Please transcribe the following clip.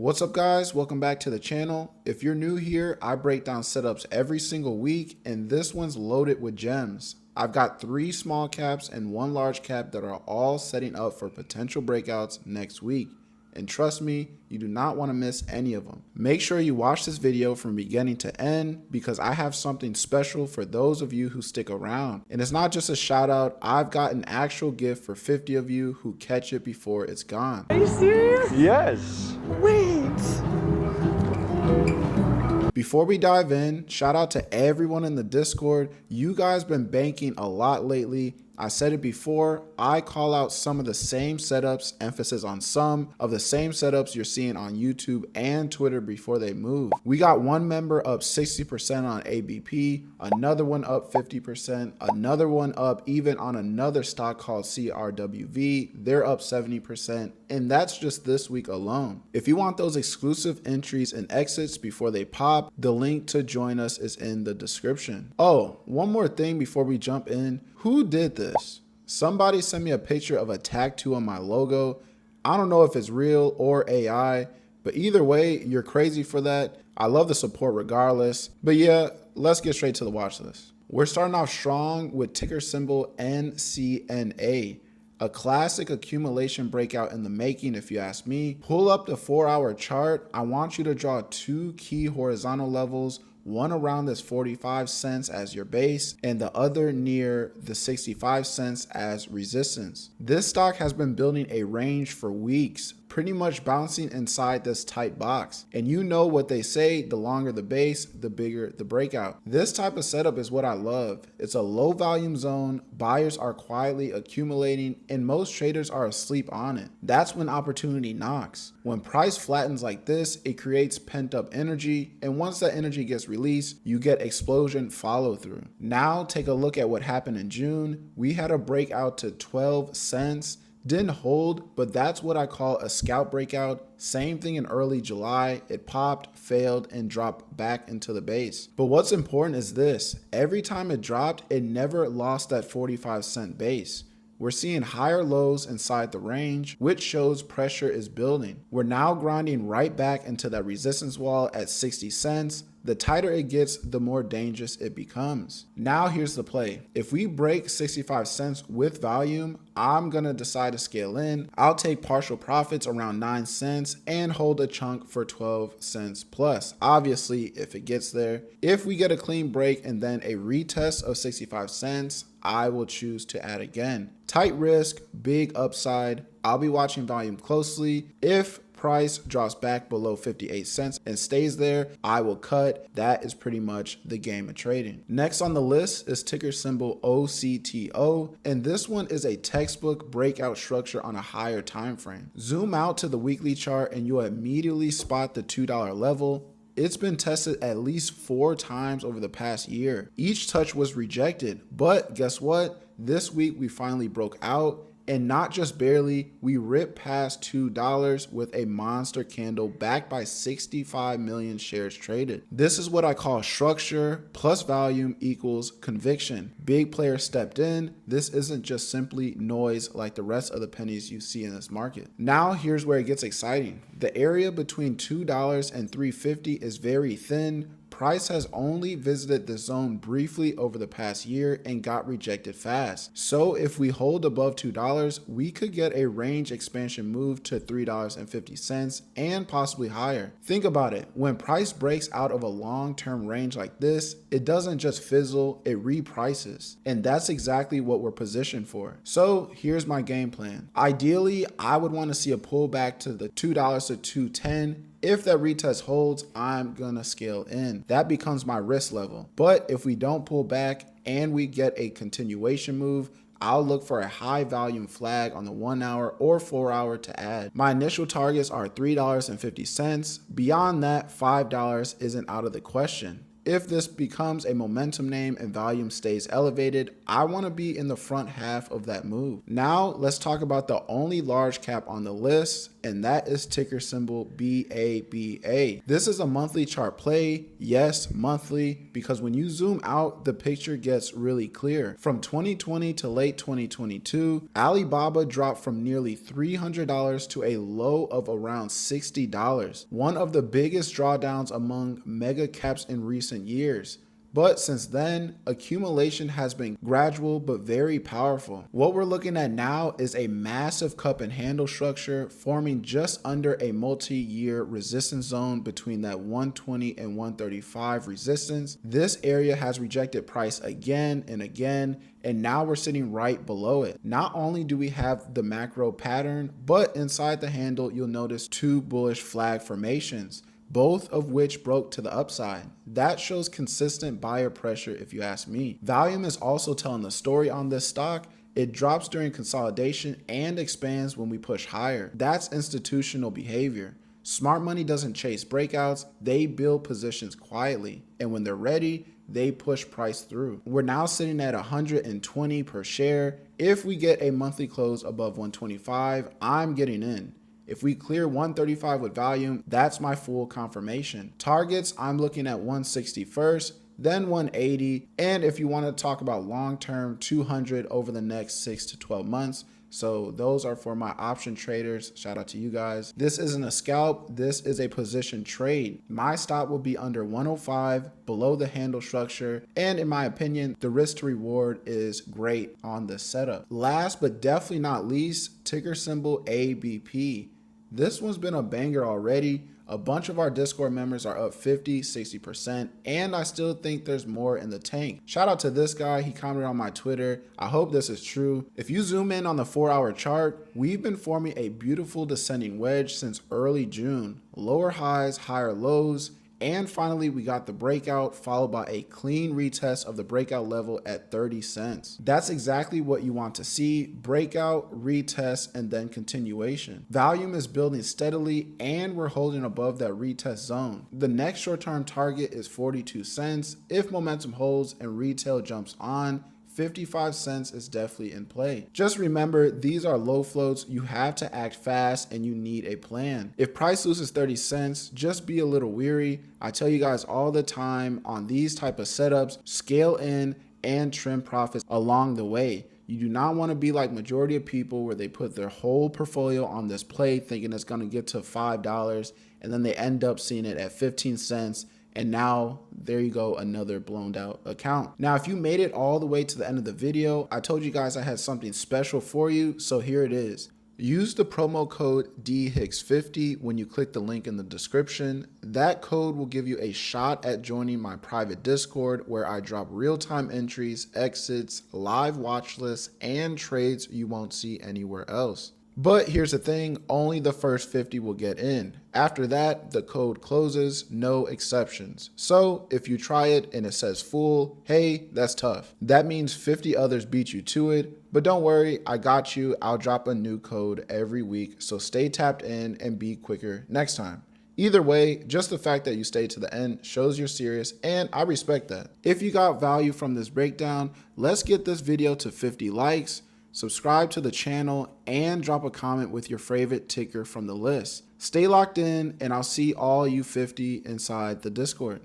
What's up guys, welcome back to the channel. If you're new here, I break down setups every single week and this one's loaded with gems. I've got 3 small caps and 1 large cap that are all setting up for potential breakouts next week. And trust me, you do not want to miss any of them. Make sure you watch this video from beginning to end because I have something special for those of you who stick around. And it's not just a shout out, I've got an actual gift for 50 of you who catch it before it's gone. Are you serious? Yes. Wait. Before we dive in, shout out to everyone in the Discord. You guys been banking a lot lately. I said it before, I call out some of the same setups, emphasis on some of the same setups you're seeing on YouTube and Twitter before they move. We got one member up 60% on ABP, another one up 50%, another one up even on another stock called CRWV, they're up 70%, and that's just this week alone. If you want those exclusive entries and exits before they pop, the link to join us is in the description. Oh, one more thing before we jump in. Who did this? Somebody sent me a picture of a tattoo on my logo. I don't know if it's real or AI, but either way, you're crazy for that. I love the support regardless. But yeah, let's get straight to the watch list. We're starting off strong with ticker symbol NCNA. A classic accumulation breakout in the making if you ask me. Pull up the 4-hour chart. I want you to draw 2 key horizontal levels, one around this 45 cents as your base and the other near the 65 cents as resistance. This stock has been building a range for weeks, pretty much bouncing inside this tight box. And you know what they say, the longer the base, the bigger the breakout. This type of setup is what I love. It's a low volume zone, buyers are quietly accumulating, and most traders are asleep on it. That's when opportunity knocks. When price flattens like this, it creates pent up energy, and once that energy gets released, you get explosion follow through. Now take a look at what happened in June. We had a breakout to 12 cents. Didn't hold, but that's what I call a scalp breakout. Same thing in early July. It popped, failed, and dropped back into the base. But what's important is this. Every time it dropped, it never lost that 45 cent base. We're seeing higher lows inside the range, which shows pressure is building. We're now grinding right back into that resistance wall at 60 cents. The tighter it gets, the more dangerous it becomes. Now here's the play. If we break 65 cents with volume, I'm gonna decide to scale in. I'll take partial profits around 9 cents and hold a chunk for 12 cents plus. Obviously, if it gets there. If we get a clean break and then a retest of 65 cents, I will choose to add again. Tight risk, big upside. I'll be watching volume closely. If price drops back below 58 cents and stays there, I will cut. That is pretty much the game of trading. Next on the list is ticker symbol OCTO, and this one is a textbook breakout structure on a higher time frame. Zoom out to the weekly chart and you'll immediately spot the $2 level. It's been tested at least 4 times over the past year. Each touch was rejected, but guess what? This week we finally broke out. And not just barely, we ripped past $2 with a monster candle backed by 65 million shares traded. This is what I call structure plus volume equals conviction. Big players stepped in. This isn't just simply noise like the rest of the pennies you see in this market. Now here's where it gets exciting. The area between $2 and $3.50 is very thin. Price has only visited the zone briefly over the past year and got rejected fast. So if we hold above $2, we could get a range expansion move to $3.50 and possibly higher. Think about it. When price breaks out of a long-term range like this, it doesn't just fizzle, it reprices. And that's exactly what we're positioned for. So here's my game plan. Ideally, I would want to see a pullback to the $2 to $2.10. If that retest holds, I'm gonna scale in. That becomes my risk level. But if we don't pull back and we get a continuation move, I'll look for a high volume flag on the 1 hour or 4 hour to add. My initial targets are $3.50. Beyond that, $5 isn't out of the question. If this becomes a momentum name and volume stays elevated, I want to be in the front half of that move. Now let's talk about the only large cap on the list. and that is ticker symbol BABA. This is a monthly chart play. Yes, monthly, because when you zoom out, the picture gets really clear. From 2020 to late 2022, Alibaba dropped from nearly $300 to a low of around $60, one of the biggest drawdowns among mega caps in recent years. But since then, accumulation has been gradual but very powerful. What we're looking at now is a massive cup and handle structure forming just under a multi-year resistance zone between that 120 and 135 resistance. This area has rejected price again and again, and now we're sitting right below it. Not only do we have the macro pattern, but inside the handle, you'll notice two bullish flag formations, both of which broke to the upside. That shows consistent buyer pressure if you ask me. Volume is also telling the story on this stock. It drops during consolidation and expands when we push higher. That's institutional behavior. Smart money doesn't chase breakouts, they build positions quietly, and when they're ready, they push price through. We're now sitting at 120 per share. If we get a monthly close above 125, I'm getting in. If we clear 135 with volume, that's my full confirmation. Targets, I'm looking at 160 first, then 180, and if you want to talk about long-term, 200 over the next 6 to 12 months. So those are for my option traders. Shout out to you guys. This isn't a scalp. This is a position trade. My stop will be under 105, below the handle structure. And in my opinion, the risk to reward is great on this setup. Last but definitely not least, ticker symbol ABP. This one's been a banger already. A bunch of our Discord members are up 50, 60%, and I still think there's more in the tank. Shout out to this guy, he commented on my Twitter. I hope this is true. If you zoom in on the 4-hour chart, we've been forming a beautiful descending wedge since early June. Lower highs, higher lows, and finally, we got the breakout followed by a clean retest of the breakout level at 30 cents. That's exactly what you want to see: breakout, retest, and then continuation. Volume is building steadily and we're holding above that retest zone. The next short-term target is 42 cents. If momentum holds and retail jumps on, 55 cents is definitely in play. Just remember, these are low floats. You have to act fast and you need a plan. If price loses 30 cents, just be a little weary. I tell you guys all the time on these type of setups, scale in and trim profits along the way. You do not want to be like majority of people where they put their whole portfolio on this play thinking it's going to get to $5 and then they end up seeing it at 15 cents. And now there you go, another blown out account. Now, if you made it all the way to the end of the video, I told you guys I had something special for you. So here it is. Use the promo code DHICKS50 when you click the link in the description. That code will give you a shot at joining my private Discord where I drop real-time entries, exits, live watch lists, and trades you won't see anywhere else. But here's the thing, only the first 50 will get in. After that, the code closes, no exceptions. So if you try it and it says full, hey, that's tough. That means 50 others beat you to it. But don't worry, I got you. I'll drop a new code every week. So stay tapped in and be quicker next time. Either way, just the fact that you stayed to the end shows you're serious, and I respect that. If you got value from this breakdown, let's get this video to 50 likes. Subscribe to the channel and drop a comment with your favorite ticker from the list. Stay locked in and I'll see all you 50 inside the Discord.